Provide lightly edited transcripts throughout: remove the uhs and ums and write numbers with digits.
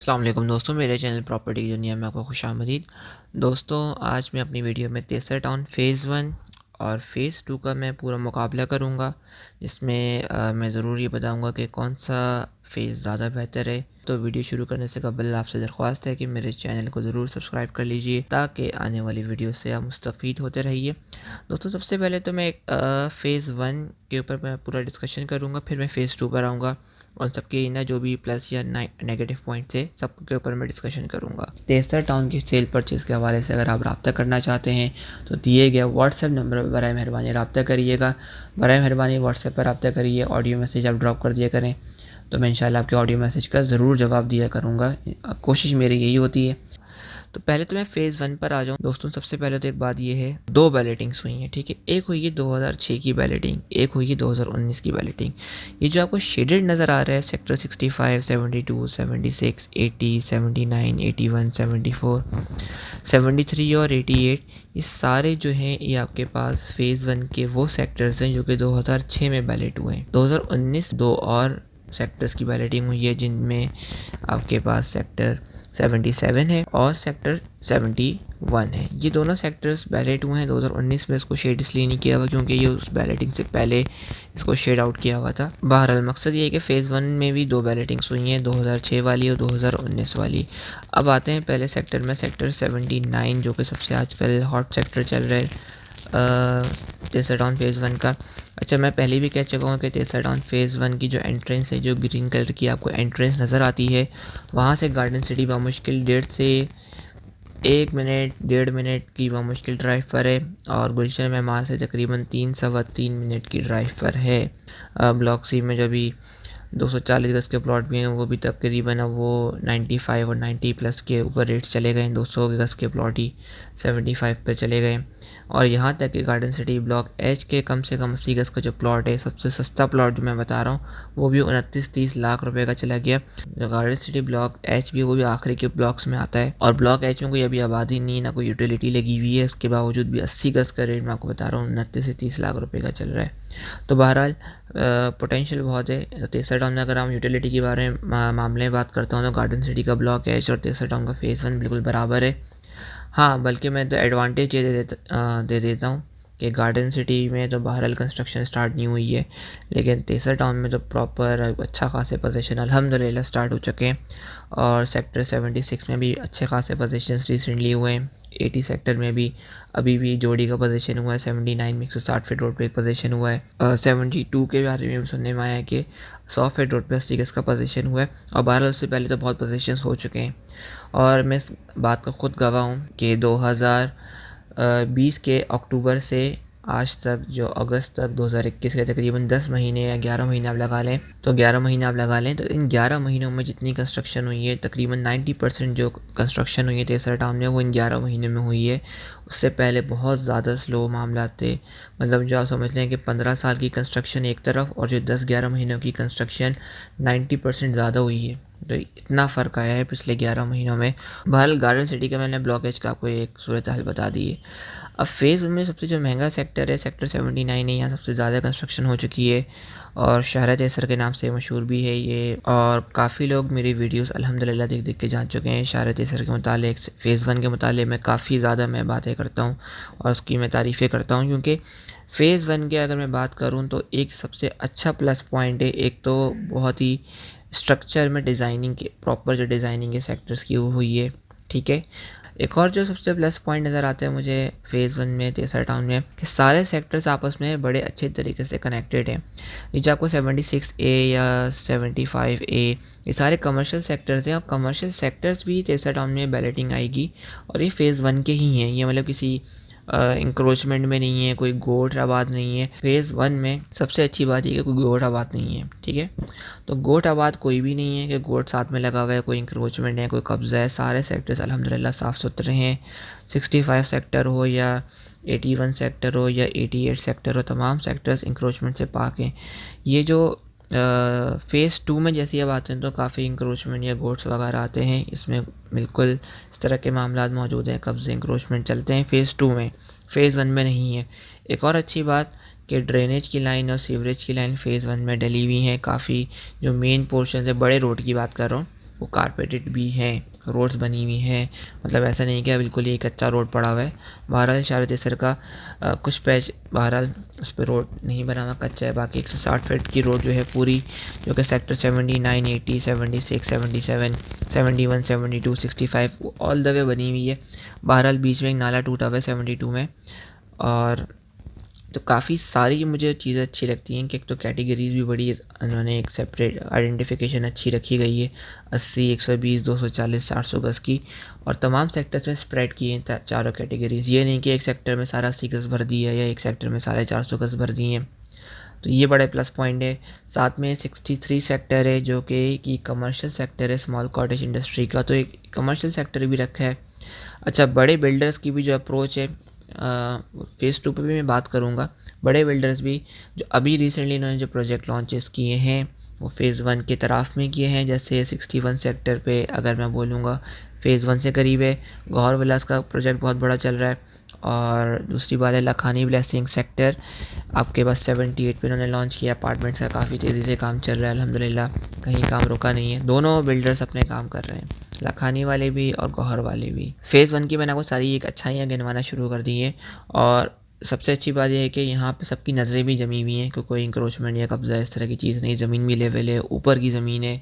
अस्सलाम वालेकुम दोस्तों, मेरे चैनल प्रॉपर्टी की दुनिया में आपको खुशामदीद। दोस्तों, आज मैं अपनी वीडियो में तेसर टाउन फ़ेज़ 1 और फ़ेज़ 2 का मैं पूरा मुकाबला करूंगा, जिसमें मैं ज़रूर ये बताऊंगा कि कौन सा फ़ेज़ ज़्यादा बेहतर है। तो वीडियो शुरू करने से कबल आपसे दरख्वास्त है कि मेरे चैनल को ज़रूर सब्सक्राइब कर लीजिए ताकि आने वाली वीडियो से आप मुस्तफ़ीद होते रहिए। दोस्तों, सबसे पहले तो मैं फ़ेज़ 1 के ऊपर मैं पूरा डिस्कशन करूंगा, फिर मैं फ़ेज़ 2 पर आऊँगा और सबके ना जो भी प्लस या नेगेटिव पॉइंट्स है सबके ऊपर मैं डिस्कशन करूंगा। तेसर टाउन की सेल परचेज़ के हवाले से अगर आप रब्ता करना चाहते हैं तो दिए गए व्हाट्सएप नंबर पर बराए मेहरबानी रब्ता करिएगा। बराए मेहरबानी व्हाट्सएप पर रब्ता करिए, ऑडियो मैसेज आप ड्रॉप कर दिया करें तो मैं इंशाल्लाह आपके ऑडियो मैसेज का ज़रूर जवाब दिया करूँगा। कोशिश मेरी यही होती है। तो पहले तो मैं फ़ेज़ 1 पर आ जाऊँ। दोस्तों, सबसे पहले तो एक बात ये है, 2 बैलेटिंग्स हुई हैं, ठीक है। एक हुई है 2006 की बैलेटिंग, एक हुई है 2019 की बैलेटिंग। ये जो आपको शेडेड नज़र आ रहा है सेक्टर 65, 72, 76, 80, 79, 81, 74, 73 और 88, ये सारे जो हैं ये आपके पास फ़ेज़ 1 के वो सेक्टर्स हैं जो कि 2006 में बैलेट हुए हैं। 2019 दो और सेक्टर्स की बैलेटिंग हुई है, जिनमें आपके पास सेक्टर 77 है और सेक्टर 71 है। ये दोनों सेक्टर्स बैलेट हुए हैं 2019 में। इसको शेड इसलिए नहीं किया हुआ क्योंकि ये उस बैलेटिंग से पहले इसको शेड आउट किया हुआ था। बहरहाल मकसद ये है कि फ़ेज़ 1 में भी 2 बैलेटिंग्स हुई हैं, 2006 वाली और 2019 वाली। अब आते हैं पहले सेक्टर में, सेक्टर 79 जो कि सबसे आजकल हॉट सेक्टर चल रहा है तेसर टाउन फ़ेज़ 1 का। अच्छा, मैं पहले भी कह चुका हूँ कि तेसर टाउन फ़ेज़ 1 की जो एंट्रेंस है, जो ग्रीन कलर की आपको एंट्रेंस नज़र आती है, वहाँ से गार्डन सिटी बामुश्किल 1.5 से 1 मिनट 1.5 मिनट की बामुश्किल ड्राइव पर है और गुलशन मेहमान से तकरीबन 3 सवा 3 मिनट की ड्राइव पर है। ब्लॉक सी में जो भी 240 गज़ के प्लॉट भी हैं वो भी तकरीबन अब वो 95 और 90 प्लस के ऊपर रेट्स चले गए हैं। 200 गज़ के प्लॉट ही 75 पे चले गए। और यहाँ तक कि गार्डन सिटी ब्लॉक एच के कम से कम 80 गज़ का जो प्लॉट है, सबसे सस्ता प्लॉट जो मैं बता रहा हूँ, वो भी 29-30 लाख रुपए का चला गया। जो गार्डन सिटी ब्लॉक एच भी वो भी आखिरी के ब्लॉक्स में आता है और ब्लॉक एच में कोई अभी आबादी नहीं, ना कोई यूटिलिटी लगी हुई है। इसके बावजूद भी 80 गज़ का रेट मैं आपको बता रहा हूँ 29 से 30 लाख रुपये का चल रहा है। तो बहरहाल पोटेंशियल बहुत है। तेसर टाउन में अगर हम यूटिलिटी के बारे में मामले में बात करता हूँ तो गार्डन सिटी का ब्लॉक एच और तेसर टाउन का फ़ेज़ 1 बिल्कुल बराबर है। हाँ, बल्कि मैं तो एडवांटेज ये दे देता हूँ कि गार्डन सिटी में तो बहरहाल कंस्ट्रक्शन स्टार्ट नहीं हुई है, लेकिन तेसर टाउन में तो प्रॉपर अच्छा खासे पोजीशन अल्हम्दुलिल्लाह स्टार्ट हो चुके हैं। और सेक्टर 76 में भी अच्छे खासे पोजीशंस रिसेंटली हुए हैं। 80 सेक्टर में भी अभी भी जोड़ी का पोजीशन हुआ है। 79 में 160 फीट रोड पे एक पोजीशन हुआ है। 72 के बारे में भी सुनने में आया है कि 100 फीट रोड पे 80 गज़ का पोजीशन हुआ है और बहरहाल उससे पहले तो बहुत पोजीशन हो चुके हैं। और मैं इस बात का खुद गवाह हूँ कि 2020 के अक्टूबर से आज तक, जो अगस्त तक 2021 के तकरीबन 10 महीने या 11 महीने आप लगा लें, तो 11 महीने आप लगा लें, तो इन 11 महीनों में जितनी कंस्ट्रक्शन हुई है, तकरीबन 90% जो कंस्ट्रक्शन हुई है तेसर टाउन में, वो इन 11 महीनों में हुई है। उससे पहले बहुत ज़्यादा स्लो मामला थे। मतलब जो आप समझ लें कि 15 साल की कंस्ट्रक्शन एक तरफ और जो 10-11 महीनों की कंस्ट्रक्शन 90% ज़्यादा हुई है। तो इतना फ़र्क आया है पिछले 11 महीनों में। बहरहाल गार्डन सिटी का मैंने ब्लॉकेज का आपको एक सूरत हाल बता दी है। अब फ़ेज़ में सबसे जो महंगा सेक्टर है, सेक्टर 79 है। यहाँ सबसे ज़्यादा कंस्ट्रक्शन हो चुकी है और शहर तेसर के नाम से मशहूर भी है ये। और काफ़ी लोग मेरी वीडियोस अल्हम्दुलिल्लाह देख देख के जान चुके हैं। शहर तेसर के मुतालिक, फ़ेज़ 1 के मुतालिक मैं काफ़ी ज़्यादा मैं बातें करता हूँ और उसकी मैं तारीफ़ें करता हूँ, क्योंकि फ़ेज़ 1 की अगर मैं बात करूँ तो एक सबसे अच्छा प्लस पॉइंट है, एक तो बहुत ही स्ट्रक्चर में डिज़ाइनिंग के प्रॉपर जो डिज़ाइनिंग है सेक्टर्स की वो हुई है, ठीक है। एक और जो सबसे प्लस पॉइंट नज़र आते हैं मुझे फ़ेज़ 1 में तेसर टाउन में, कि सारे सेक्टर्स आपस में बड़े अच्छे तरीके से कनेक्टेड हैं। नीचे आपको 76 ए या 75 ए, ये सारे कमर्शियल सेक्टर्स हैं और कमर्शियल सेक्टर्स भी तेसर टाउन में बैलेटिंग आएगी और ये फ़ेज़ 1 के ही हैं। ये मतलब किसी इंक्रोचमेंट में नहीं है, कोई गोट आबाद नहीं है। फ़ेज़ 1 में सबसे अच्छी बात ये कि कोई गोट आबाद नहीं है, ठीक है। तो गोट आबाद कोई भी नहीं है कि गोट साथ में लगा हुआ है, कोई इंक्रोचमेंट है, कोई कब्ज़ा है। सारे सेक्टर्स अल्हम्दुलिल्लाह साफ़ सुथरे हैं। 65 सेक्टर हो या 81 सेक्टर हो या 88 सेक्टर हो, तमाम सेक्टर्स इंक्रोचमेंट से पाक हैं। ये जो फ़ेज़ 2 में जैसी अब आते हैं तो काफ़ी इंक्रोचमेंट या गोट्स वगैरह आते हैं। इसमें बिल्कुल इस तरह के मामलात मौजूद हैं, कब्ज़े इंक्रोचमेंट चलते हैं फ़ेज़ 2 में, फ़ेज़ 1 में नहीं है। एक और अच्छी बात कि ड्रेनेज की लाइन और सीवरेज की लाइन फ़ेज़ 1 में डली हुई हैं काफ़ी। जो मेन पोर्शन है, बड़े रोड की बात कर रहा हूँ, वो कारपेटेड भी हैं, रोड्स बनी हुई हैं, मतलब ऐसा नहीं कि बिल्कुल ही कच्चा रोड पड़ा हुआ है। बहरहाल शार तेसर का कुछ पैच बहरहाल उस पर रोड नहीं बना हुआ, कच्चा है। बाकी 160 फीट की रोड जो है पूरी, जो कि सेक्टर 79, 80, 76, 77, 71, 72, 65 ऑल द वे बनी हुई है। बहरहाल बीच में एक नाला टूटा हुआ है 72 में। और तो काफ़ी सारी मुझे चीज़ें अच्छी लगती हैं कि एक तो कैटेगरीज़ भी बड़ी उन्होंने एक सेपरेट आइडेंटिफिकेशन अच्छी रखी गई है, 80, 120, 240, 400 गज़ की, और तमाम सेक्टर्स में स्प्रेड किए हैं चारों कैटेगरीज़। ये नहीं कि एक सेक्टर में सारा 80 गज़ भर दिया है या एक सेक्टर में साढ़े 400 गज़ भर दिए हैं, तो ये बड़े प्लस पॉइंट है। साथ में 63 सेक्टर है जो कि कमर्शियल सेक्टर है स्मॉल कॉटेज इंडस्ट्री का, तो एक कमर्शियल सेक्टर भी रखा है। अच्छा, बड़े बिल्डर्स की भी जो अप्रोच है, फ़ेज़ 2 पे भी मैं बात करूँगा। बड़े बिल्डर्स भी जो अभी रिसेंटली इन्होंने जो प्रोजेक्ट लॉन्चेस किए हैं वो फ़ेज़ 1 के तरफ में किए हैं। जैसे 61 सेक्टर पे अगर मैं बोलूँगा फ़ेज़ 1 से करीब है, गौहर विलास का प्रोजेक्ट बहुत बड़ा चल रहा है। और दूसरी बात है लखानी ब्लेसिंग सेक्टर आपके पास 78 पे इन्होंने लॉन्च किया अपार्टमेंट्स का, काफ़ी तेज़ी से काम चल रहा है अल्हम्दुलिल्लाह, कहीं काम रुका नहीं है। दोनों बिल्डर्स अपने काम कर रहे हैं, लखानी वाले भी और गौहर वाले भी। फ़ेज़ 1 की मैंने आपको सारी एक अच्छाइयाँ गिनवाना शुरू कर दी हैं। और सबसे अच्छी बात यह है कि यहाँ पे सबकी नज़रें भी जमी हुई हैं कि कोई इंक्रोचमेंट या कब्ज़ा इस तरह की चीज़ नहीं, ज़मीन भी लेवल है, ऊपर की ज़मीन है।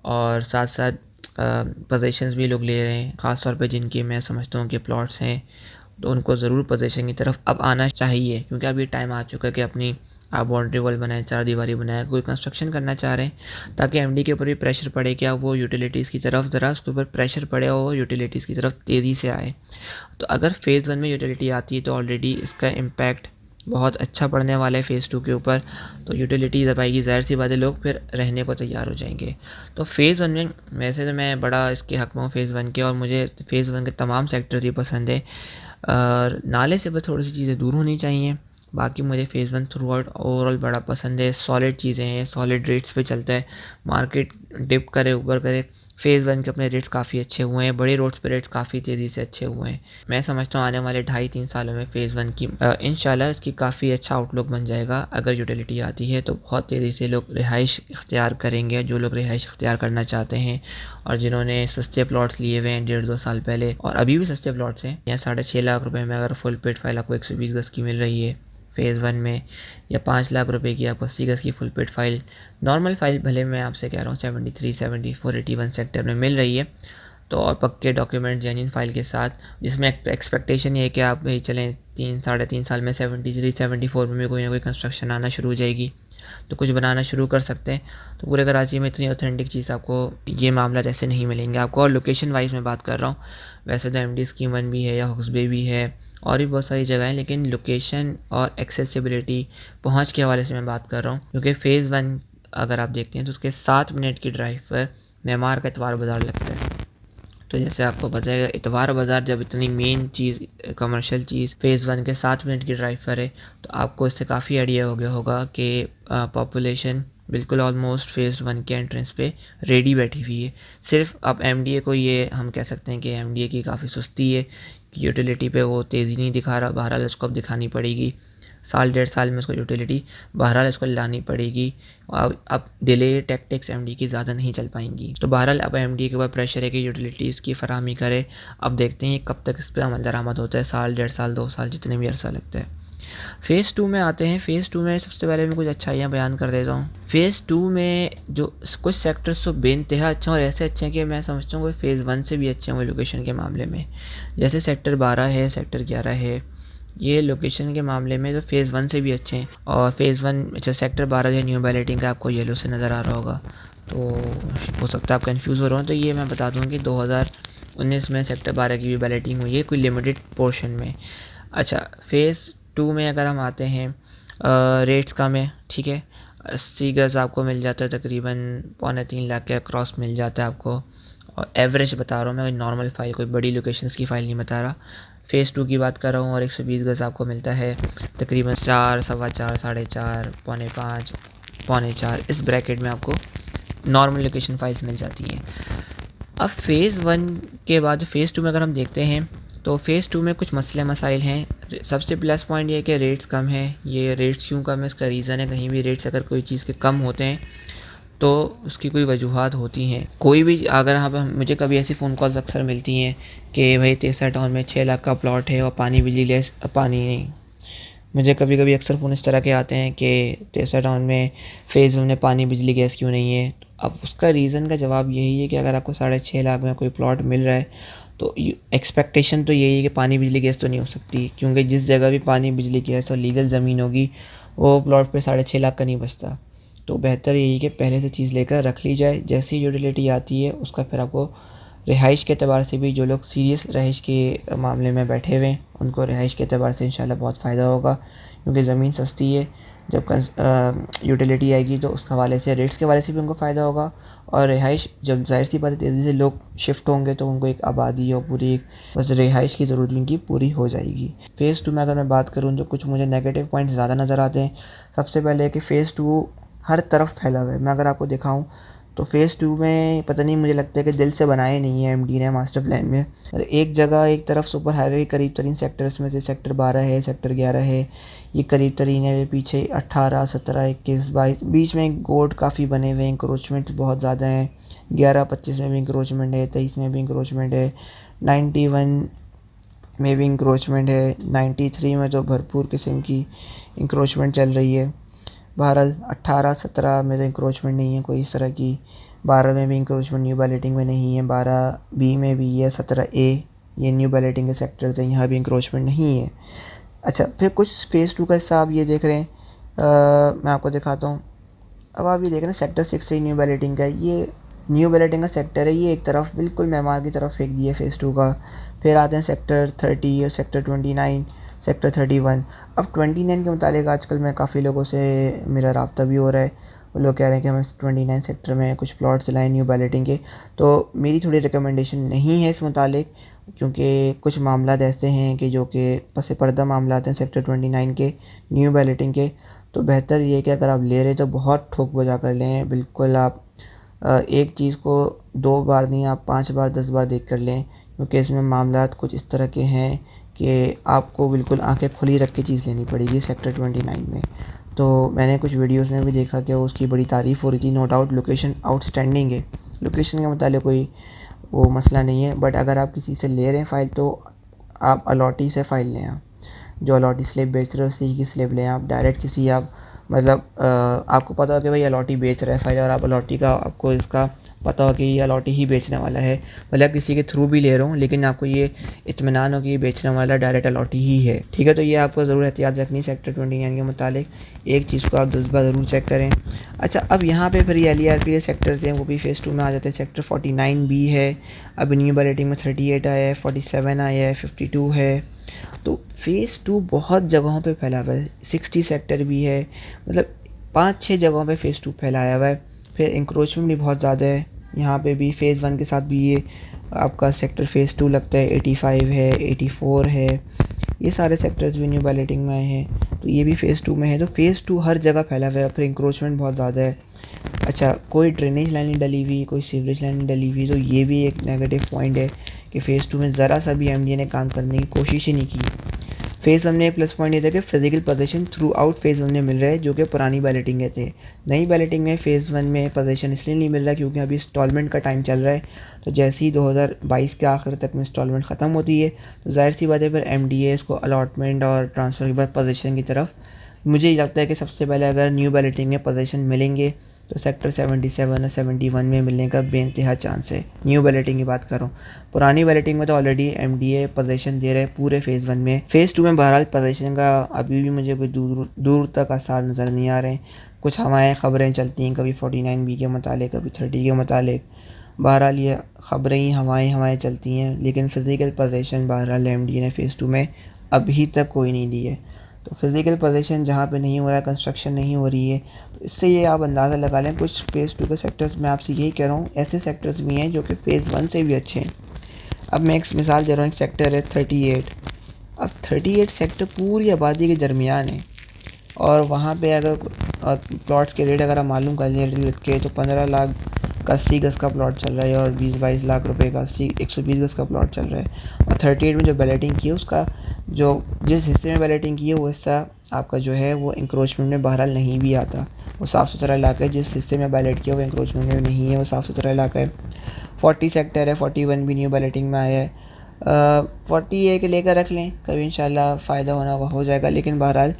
और साथ साथ पोजीशंस भी लोग ले रहे हैं, ख़ास तौर पे जिनके मैं समझता हूँ कि प्लॉट्स हैं, तो उनको ज़रूर पोजीशन की तरफ अब आना चाहिए, क्योंकि अब ये टाइम आ चुका है कि अपनी आप बाउंड्री वॉल बनाएं, चार दीवारी बनाएं, कोई कंस्ट्रक्शन करना चाह रहे हैं, ताकि एमडी के ऊपर भी प्रेशर पड़े कि अब वो यूटिलिटीज़ की तरफ ज़रा उसके ऊपर प्रेशर पड़े और यूटिलिटीज़ की तरफ तेज़ी से आए। तो अगर फ़ेज़ 1 में यूटिलिटी आती है तो ऑलरेडी इसका इम्पैक्ट बहुत अच्छा पड़ने वाला है फ़ेज़ 2 के ऊपर। तो यूटिलिटी जब आएगी ज़ाहिर सी बात है लोग फिर रहने को तैयार हो जाएंगे। तो फ़ेज़ 1 में वैसे तो मैं बड़ा इसके हक़ में हूँ फ़ेज़ 1 के, और मुझे फ़ेज़ 1 के तमाम सेक्टर्स ही पसंद है। नाले से बस थोड़ी सी चीज़ें दूर होनी चाहिए, बाकी मुझे फ़ेज़ 1 थ्रू आउट ओवरऑल बड़ा पसंद है। सॉलिड चीज़ें हैं, सॉलिड रेट्स पे चलता है, मार्केट डिप करे ऊपर करे, फ़ेज़ 1 के अपने रेट्स काफ़ी अच्छे हुए हैं, बड़े रोड्स पे रेट्स काफ़ी तेज़ी से अच्छे हुए हैं। मैं समझता हूँ आने वाले 2.5-3 सालों में फ़ेज़ 1 की इंशाल्लाह इसकी काफ़ी अच्छा आउटलुक बन जाएगा। अगर यूटिलिटी आती है तो बहुत तेज़ी से लोग रिहाइश इख्तियार करेंगे, जो लोग रिहाइश इख्तियार करना चाहते हैं और जिन्होंने सस्ते प्लॉट्स लिए हुए हैं 1.5-2 साल पहले, और अभी भी सस्ते प्लॉट्स हैं, या 6.5 लाख रुपए में अगर फुल पेड फाइल आपको 120 गज़ की मिल रही है फ़ेज़ 1 में, या 5 लाख रुपए की आपको 80 गज़ की full paid file, normal file भले मैं आपसे कह रहा हूँ 73, 74, 81 सेक्टर में मिल रही है, तो और पक्के डॉक्यूमेंट जेन्युइन फाइल के साथ, जिसमें एक्सपेक्टेशन ये है कि आप भाई चलें 3-3.5 साल में 73, 74 में भी कोई ना कोई कंस्ट्रक्शन आना शुरू हो जाएगी, तो कुछ बनाना शुरू कर सकते हैं। तो पूरे कराची में इतनी ऑथेंटिक चीज़ आपको ये मामला जैसे नहीं मिलेंगे आपको। और लोकेशन वाइज मैं बात कर रहा हूँ, वैसे तो एमडी स्कीम 1 भी है या हुक्सबे भी है और भी बहुत सारी जगह हैं, लेकिन लोकेशन और एक्सेसिबिलिटी पहुँच के हवाले से मैं बात कर रहा हूँ, क्योंकि फ़ेज़ 1 अगर आप देखते हैं तो उसके 7 मिनट की ड्राइव पर मेमार का इतवार बाज़ार लगता है। तो जैसे आपको पता है इतवार बाज़ार जब इतनी मेन चीज़ कमर्शियल चीज़ फ़ेज़ 1 के 7 मिनट की ड्राइव पर है, तो आपको इससे काफ़ी आइडिया हो गया होगा कि पॉपुलेशन बिल्कुल ऑलमोस्ट फ़ेज़ 1 के एंट्रेंस पे रेडी बैठी हुई है। सिर्फ अब एमडीए को ये हम कह सकते हैं कि एमडीए की काफ़ी सुस्ती है कि यूटिलिटी पे वो तेज़ी नहीं दिखा रहा, बहरहाल उसको अब दिखानी पड़ेगी। 1.5 साल में उसको यूटिलिटी बहरहाल इसको लानी पड़ेगी। अब डिले टैक्टिक्स एमडी की ज़्यादा नहीं चल पाएंगी, तो बहरहाल अब एमडी के ऊपर प्रेशर है कि यूटिलिटीज़ की फराहमी करे। अब देखते हैं कब तक इस पर अमल दरामद होता है, 1 साल, 1.5 साल, 2 साल, जितने भी अरसा लगता है। फ़ेज़ 2 में आते हैं। फ़ेज़ 2 में सबसे पहले मैं कुछ अच्छाइयाँ बयान कर देता हूँ। फ़ेज़ 2 में जो कुछ सेक्टर्स तो बेइंतहा अच्छे और ऐसे अच्छे हैं कि मैं समझता हूँ कि फ़ेज़ 1 से भी अच्छे हैं लोकेशन के मामले में। जैसे सेक्टर 12 है, सेक्टर 11 है, ये लोकेशन के मामले में तो फ़ेज़ 1 से भी अच्छे हैं। और फ़ेज़ 1 अच्छा सेक्टर 12 जो न्यू बैलेटिंग का आपको येलो से नज़र आ रहा होगा, तो हो सकता है आप कंफ्यूज हो रहे हो, तो ये मैं बता दूँ कि 2019 में सेक्टर 12 की भी बैलेटिंग हुई है कोई लिमिटेड पोर्शन में। अच्छा, फ़ेज़ 2 में अगर हम आते हैं, रेट्स कम है, ठीक है, 80 गज़ आपको मिल जाता है तकरीबन 2.25 लाख के अक्रॉस मिल जाता है आपको। और एवरेज बता रहा हूँ मैं, नॉर्मल फाइल, कोई बड़ी लोकेशंस की फ़ाइल नहीं बता रहा। फ़ेज़ 2 की बात कर रहा हूँ, और 120 गज़ आपको मिलता है तकरीबन 4, 4.25, 4.5, 3.5, 4.25, इस ब्रैकेट में आपको नॉर्मल लोकेशन फाइल्स मिल जाती हैं। अब फ़ेज़ 1 के बाद फ़ेज़ 2 में अगर हम देखते हैं तो फ़ेज़ 2 में कुछ मसले मसाइल हैं। सबसे प्लस पॉइंट ये है कि रेट्स कम हैं। ये रेट्स क्यों कम है, इसका रीज़न है, कहीं भी रेट्स अगर कोई चीज़ के कम होते हैं तो उसकी कोई वजूहत होती हैं। कोई भी अगर यहाँ पर मुझे कभी ऐसी फ़ोन कॉल्स अक्सर मिलती हैं कि भाई तेसा टाउन में 6 लाख का प्लॉट है और पानी बिजली गैस पानी नहीं। मुझे कभी कभी अक्सर फ़ोन इस तरह के आते हैं कि तेसा टाउन में फ़ेज़ 1 में पानी बिजली गैस क्यों नहीं है। अब उसका रीज़न का जवाब यही है कि अगर आपको 6.5 लाख में कोई प्लॉट मिल रहा है तो एक्सपेक्टेशन तो यही है कि पानी बिजली गैस तो नहीं हो सकती, क्योंकि जिस जगह भी पानी बिजली गैस और लीगल ज़मीन होगी वो प्लॉट पे 6.5 लाख का नहीं बचता। तो बेहतर यही कि पहले से चीज़ लेकर रख ली जाए, जैसी यूटिलिटी आती है उसका फिर आपको रिहाइश के एतबार से भी, जो लोग सीरियस रहाइश के मामले में बैठे हुए हैं उनको रिहाइश के एतबार से इंशाल्लाह बहुत फ़ायदा होगा, क्योंकि ज़मीन सस्ती है। जब यूटिलिटी आएगी तो उस हवाले से रेट्स के हवाले से भी उनको फ़ायदा होगा, और रिहाइश जब ज़ाहिर सी बात है तेज़ी से लोग शिफ्ट होंगे तो उनको एक आबादी और पूरी एक बस रिहाइश की ज़रूरत उनकी पूरी हो जाएगी। फ़ेज़ 2 में अगर मैं बात करूँ तो कुछ मुझे नेगेटिव पॉइंट ज़्यादा नज़र आते हैं। सबसे पहले है कि फ़ेज़ 2 हर तरफ फैला हुआ है। मैं अगर आपको दिखाऊँ तो फ़ेज़ 2 में पता नहीं, मुझे लगता है कि दिल से बनाए नहीं है एमडी ने मास्टर प्लान में। एक जगह एक तरफ सुपर हाईवे के करीब तरीन सेक्टर्स में से सेक्टर 12 है, सेक्टर 11 है, ये करीब तरीन है। पीछे 18, 17, 21, 22 बीच में गोड काफ़ी बने हुए हैं, इंक्रोचमेंट बहुत ज़्यादा हैं। 11, 25 में भी इंक्रोचमेंट है, 23 में भी इंक्रोचमेंट है, 91 में भी इंक्रोचमेंट है, 93 में तो भरपूर किस्म की इंक्रोचमेंट चल रही है। बहरहाल 18, 17 में तो इंक्रोचमेंट नहीं है कोई इस तरह की। 12 में भी इंक्रोचमेंट न्यू बैलेटिंग में नहीं है। 12 बी में भी है। 17 ए ये न्यू बैलेटिंग के सेक्टर्स हैं, यहाँ भी इंक्रोचमेंट नहीं है। अच्छा, फिर कुछ फ़ेज़ 2 का हिस्सा आप ये देख रहे हैं, मैं आपको दिखाता हूँ। अब आप ये देख रहे हैं सेक्टर 6 से न्यू बैलेटिंग का, ये न्यू बैलेटिंग का सेक्टर है, ये एक तरफ बिल्कुल मेहमान की तरफ फेंक दिया फ़ेज़ 2 का। फिर आते हैं सेक्टर 30 और सेक्टर 29, सेक्टर 31। अब 29 के मुतालिक आजकल मैं काफ़ी लोगों से मेरा राब्ता भी हो रहा है। वो लोग कह रहे हैं कि हमें 29 सेक्टर में कुछ प्लॉट्स दिलाएँ न्यू बैलेटिंग के। तो मेरी थोड़ी रिकमेंडेशन नहीं है इस मुतालिक, क्योंकि कुछ मामलात ऐसे हैं कि जो कि पस पर्दा मामलात हैं सेक्टर 29 के न्यू बैलेटिंग के। तो बेहतर ये है कि अगर आप ले रहे हैं तो बहुत ठोक बजा कर लें। बिल्कुल आप एक चीज़ को 2 बार नहीं, आप 5 बार 10 बार देख कर लें, क्योंकि इसमें मामलात कुछ इस तरह के हैं कि आपको बिल्कुल आंखें खुली रख के चीज़ लेनी पड़ेगी सेक्टर 29 में। तो मैंने कुछ वीडियोस में भी देखा कि उसकी बड़ी तारीफ़ हो रही थी। नो डाउट लोकेशन आउटस्टैंडिंग है, लोकेशन के मुतालिक कोई वो मसला नहीं है, बट अगर आप किसी से ले रहे हैं फ़ाइल तो आप अलॉटी से फ़ाइल लें। आप जो अलॉटी स्लिप बेच रहे हो उसी की स्लिप लें। आप डायरेक्ट किसी आप मतलब आपको पता हो कि भाई अलॉटी बेच रहा है फ़ाइल, और आप अलॉटी का आपको इसका पता हो कि ये अलॉटी ही बेचने वाला है, मतलब किसी के थ्रू भी ले रहा हूँ लेकिन आपको ये इत्मीनान हो कि ये बेचने वाला डायरेक्ट अलॉटी ही है, ठीक है। तो ये आपको ज़रूर एहतियात रखनी सेक्टर 29 के मुतालिक। एक चीज़ को आप 10 बार ज़रूर चेक करें। अच्छा, अब यहाँ पे फिर ये LERP के सेक्टर्स हैं वो भी फ़ेज़ 2 में आ जाते हैं। सेक्टर 49 भी है, अब न्यू बैलेटिंग में 38 आया है, 47 आया है, 52 है। तो फ़ेज़ 2 बहुत जगहों पे फैला हुआ है। 60 सेक्टर भी है, मतलब 5-6 जगहों पे फ़ेज़ 2 फैलाया हुआ है। फिर इंक्रोचमेंट भी बहुत ज़्यादा है। यहाँ पे भी फ़ेज़ 1 के साथ भी ये आपका सेक्टर फ़ेज़ 2 लगता है। 85 है, 84 है, ये सारे सेक्टर्स भी न्यू बैलेटिंग में आए हैं, तो ये भी फ़ेज़ 2 में है। तो फ़ेज़ 2 हर जगह फैला हुआ है। फिर इंक्रोचमेंट बहुत ज़्यादा है। अच्छा, कोई ड्रेनेज लाइन नहीं डली हुई, कोई सीवरेज लाइन नहीं डली हुई, तो ये भी एक नेगेटिव पॉइंट है कि फ़ेज़ 2 में ज़रा सा भी MDA ने काम करने की कोशिश ही नहीं की। फ़ेज़ 1 में प्लस पॉइंट ये था कि physical position through out phase 1 में मिल रहा है, जो कि पुरानी बैलेटिंग में थे। नई बैलेटिंग में फ़ेज़ 1 में पोजीशन इसलिए नहीं मिल रहा क्योंकि अभी इंस्टॉलमेंट का टाइम चल रहा है। तो जैसे ही 2022 के आखिर तक में इंस्टॉलमेंट ख़त्म होती है तो ज़ाहिर सी बात है फिर MDA इसको अलॉटमेंट और ट्रांसफ़र के बाद पोजीशन की तरफ, मुझे लगता है कि सबसे पहले अगर न्यू बैलेटिंग में पोजीशन मिलेंगे तो सेक्टर 77 और 71 में मिलने का बेइंतहा चांस है। न्यू बैलेटिंग की बात करूँ, पुरानी बैलेटिंग में तो ऑलरेडी MDA पोजीशन दे रहे हैं पूरे फ़ेज़ 1 में। फ़ेज़ 2 में बहरहाल पोजीशन का अभी भी मुझे कोई दूर दूर तक आसार नज़र नहीं आ रहे हैं। कुछ हवाएँ ख़बरें चलती हैं, कभी 49B के मुतालिक, कभी 30 के मुतालिक। बहरहाल ये ख़बरें ही हवाएँ चलती हैं, लेकिन फ़िज़िकल पोजीशन बहरहाल MDA ने फ़ेज़ 2 में अभी तक कोई नहीं दी है। तो फिज़िकल पोजीशन जहाँ पे नहीं हो रहा है, कंस्ट्रक्शन नहीं हो रही है, तो इससे ये आप अंदाज़ा लगा लें कुछ फ़ेज़ 2 के सेक्टर्स, मैं आपसे यही कह रहा हूँ, ऐसे सेक्टर्स भी हैं जो कि फ़ेज़ 1 से भी अच्छे हैं। अब मैं एक मिसाल दे रहा हूँ, एक सेक्टर है 38। अब 38 सेक्टर पूरी आबादी के दरमियान है, और वहाँ पे अगर प्लॉट्स के रेट अगर आप मालूम कर लें लिख के, तो 15 लाख का 80 गज़ का प्लॉट चल रहा है, और 20-22 लाख रुपए का 120 गज़ का प्लॉट चल रहा है। और 38 में जो बैलेटिंग की है उसका जो जिस हिस्से में बैलेटिंग की है वो हिस्सा आपका जो है वो इंक्रोचमेंट में बहरहाल नहीं भी आता। वो साफ़ सुथरा इलाका है। जिस हिस्से में बैलेट किया वो इंक्रोचमेंट में नहीं है, वो साफ़ सुथरा इलाका है। 40 सेक्टर है, 41 भी न्यू बैलेटिंग में आया है। 40A के लेकर रख लें, कभी इंशाल्लाह फ़ायदा होना हो जाएगा। लेकिन बहरहाल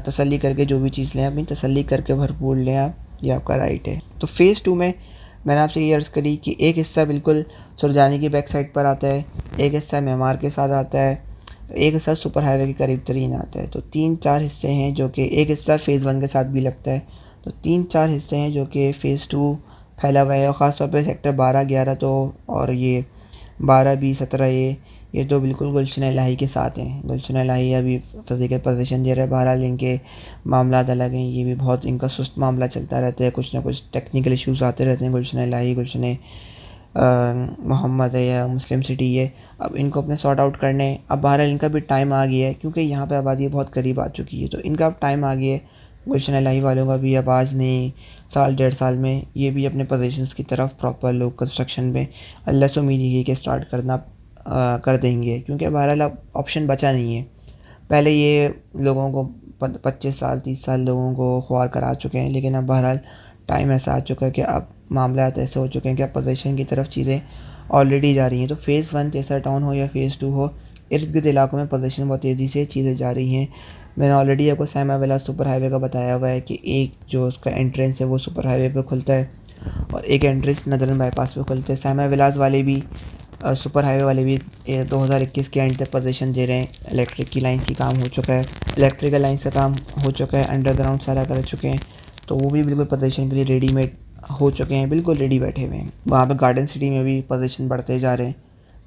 तसल्ली करके जो भी चीज़ लें, अपनी तसल्ली करके भरपूर लें आप, ये आपका राइट है। तो फ़ेज़ 2 में मैंने आपसे ये अर्ज़ करी कि एक हिस्सा बिल्कुल सुरजानी की बैक साइड पर आता है, एक हिस्सा मेमार के साथ आता है, एक हिस्सा सुपर हाईवे के करीब तरीन आता है। तो 3-4 हिस्से हैं जो कि एक हिस्सा फ़ेज़ 1 के साथ भी लगता है। तो 3-4 हिस्से हैं जो कि फ़ेज़ 2 फैला हुआ है, और ख़ास तौर पे सेक्टर 12-11 तो, और ये 12-20-17 ये तो बिल्कुल गुलशन इलाही के साथ हैं। गुलशन इलाही अभी फिज़िकल पोजीशन दे रहा है। बहरहाल इनके मामलात अलग हैं, ये भी बहुत इनका सुस्त मामला चलता रहता है, कुछ ना कुछ टेक्निकल इश्यूज़ आते रहते हैं। गुलशन इलाही, गुलशन मोहम्मद है या मुस्लिम सिटी है, अब इनको अपने सॉर्ट आउट करने। अब बहरहाल इनका भी टाइम आ गया है, क्योंकि यहाँ पे आबादी बहुत करीब आ चुकी है, तो इनका अब टाइम आ गया है। गुलशन इलाही वालों का भी अब आज नहीं, साल 1.5 साल में ये भी अपने पोजीशंस की तरफ प्रॉपर लोग कंस्ट्रक्शन में अल्लाह से उम्मीद यही कि स्टार्ट करना कर देंगे, क्योंकि बहरहाल अब ऑप्शन बचा नहीं है। पहले ये लोगों को 25 साल 30 साल लोगों को ख्वार करा चुके हैं, लेकिन अब बहरहाल टाइम ऐसा आ चुका है कि अब मामलात ऐसे हो चुके हैं कि अब पोजीशन की तरफ चीज़ें ऑलरेडी जा रही हैं। तो फ़ेज़ 1 तेसर टाउन हो या फ़ेज़ 2 हो, इर्द गिर्द इलाकों में पोजीशन बहुत तेज़ी से चीज़ें जा रही हैं। मैंने ऑलरेडी आपको सैमा विलास सुपर हाईवे का बताया हुआ है कि एक जो उसका एंट्रेंस है वो सुपर हाईवे पे खुलता है, और एक एंट्रेंस नदरन बाईपास पे खुलता है। सैमा विलास वाले भी सुपर हाईवे वाले भी 2021 के एंड तक पोजीशन दे रहे हैं। इलेक्ट्रिक की लाइन की काम हो चुका है, इलेक्ट्रिकल लाइन से काम हो चुका है, अंडरग्राउंड सारा कर चुके हैं, तो वो भी बिल्कुल पोजीशन के लिए रेडीमेड हो चुके हैं, बिल्कुल रेडी बैठे हुए हैं। वहाँ पे गार्डन सिटी में भी पोजीशन बढ़ते जा रहे हैं।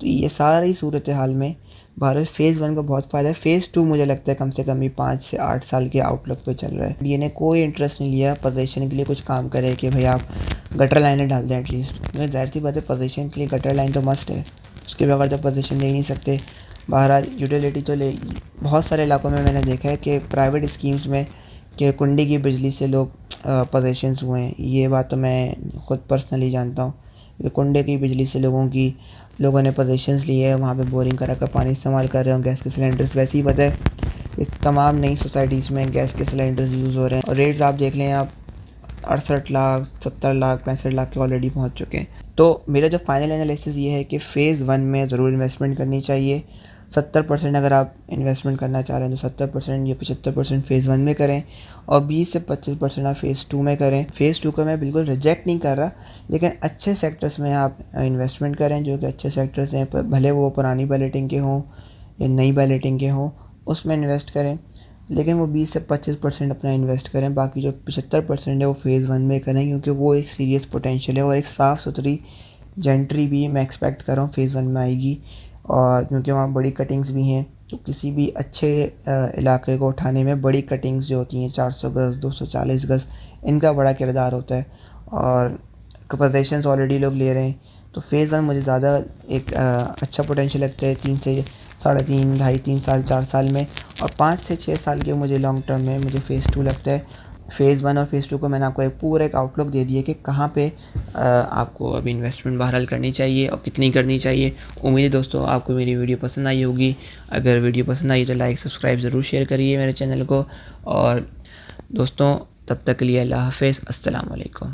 तो ये सारी सूरत हाल में भारत फ़ेज़ 1 का बहुत फ़ायदा है। फ़ेज़ 2 मुझे लगता है कम से कम ही 5 से 8 साल के आउटलुक पे चल रहा है। ये ने कोई इंटरेस्ट नहीं लिया पोजीशन के लिए कुछ काम करे कि भाई आप गटर लाइनें डाल दें एटलीस्ट, क्योंकि ज़ाहिर सी बात है पोजीशन के लिए गटर लाइन तो मस्ट है, उसके बगैर तो पोजीशन ले ही नहीं सकते। बहरहाल यूटिलिटी तो ले, बहुत सारे इलाकों में मैंने देखा है कि प्राइवेट स्कीम्स में कि कुंडी की बिजली से लोग पोजीशंस हुए हैं। ये बात तो मैं ख़ुद पर्सनली जानता हूँ कि कुंडे की बिजली से लोगों ने पोजीशंस लिए है, वहाँ पे बोरिंग करा कर पानी इस्तेमाल कर रहे हो। गैस के सिलेंडर्स वैसे ही पता है इस तमाम नई सोसाइटीज़ में गैस के सिलेंडर्स यूज़ हो रहे हैं, और रेट्स आप देख लें, आप 68 लाख 70 लाख 65 लाख के ऑलरेडी पहुँच चुके हैं। तो मेरा जो फाइनल एनालिसिस ये है कि फ़ेज़ 1 में ज़रूर इन्वेस्टमेंट करनी चाहिए। 70% अगर आप इन्वेस्टमेंट करना चाह रहे हैं तो 70% या 75% फ़ेज़ 1 में करें, और 20 से 25% आप फ़ेज़ 2 में करें। फ़ेज़ 2 को मैं बिल्कुल रिजेक्ट नहीं कर रहा, लेकिन अच्छे सेक्टर्स में आप इन्वेस्टमेंट करें, जो कि अच्छे सेक्टर्स हैं, भले वो पुरानी बैलेटिंग के हों या नई बैलेटिंग के हों, उसमें इन्वेस्ट करें। लेकिन वो 20 से 25% अपना इन्वेस्ट करें, बाकी जो 75% है वो फ़ेज़ 1 में करें, क्योंकि वो एक सीरियस पोटेंशियल है, और एक साफ़ सुथरी जेंट्री भी मैं एक्सपेक्ट कर रहा हूँ फ़ेज़ 1 में आएगी। और क्योंकि वहाँ बड़ी कटिंग्स भी हैं, तो किसी भी अच्छे इलाके को उठाने में बड़ी कटिंग्स जो होती हैं 400 गज़ 240 गज़, इनका बड़ा किरदार होता है, और पोजीशंस ऑलरेडी लोग ले रहे हैं। तो फ़ेज़ 1 मुझे ज़्यादा एक अच्छा पोटेंशियल लगता है, 3 से 3.5 ढाई 3 साल 4 साल में, और 5 से 6 साल के मुझे लॉन्ग टर्म में मुझे फ़ेज़ 2 लगता है। फ़ेज़ 1 और फ़ेज़ 2 को मैंने आपको एक आउटलुक दे दिया कि कहाँ पे आपको अभी इन्वेस्टमेंट बहरहाल करनी चाहिए और कितनी करनी चाहिए। उम्मीद है दोस्तों आपको मेरी वीडियो पसंद आई होगी। अगर वीडियो पसंद आई तो लाइक सब्सक्राइब ज़रूर शेयर करिए मेरे चैनल को। और दोस्तों तब तक के लिए अल्लाह हाफ़िज़, अस्सलाम वालेकुम।